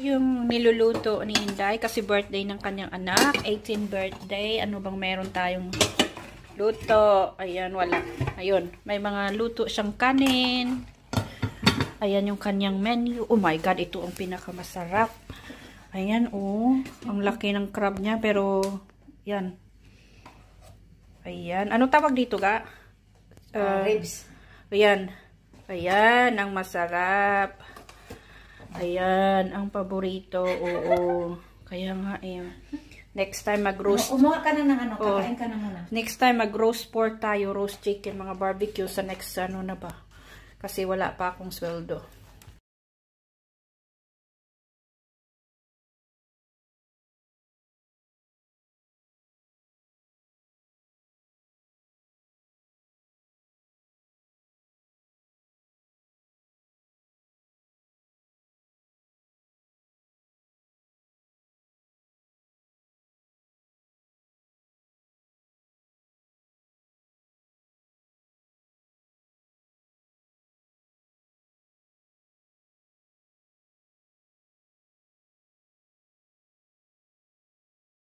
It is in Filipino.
Yung niluluto ni Inday kasi birthday ng kanyang anak, 18th birthday. Ano bang meron tayong luto? Ayan, wala. Ayun, may mga luto siyang kanin. Ayan yung kanyang menu. Oh my God, ito ang pinakamasarap. Ayan, oh. Ang laki ng crab niya, pero yan. Ayan. Ano tawag dito, ga? Ribs. Ayan. Ayan, ang masarap. Ayan, ang paborito. Oo. Kaya nga eh. Next time mag-roast. Umuha ka na ng ano, kakain ka na muna. Next time mag-roast pork tayo, roast chicken, mga barbecue sa next ano na ba. Kasi wala pa akong sweldo.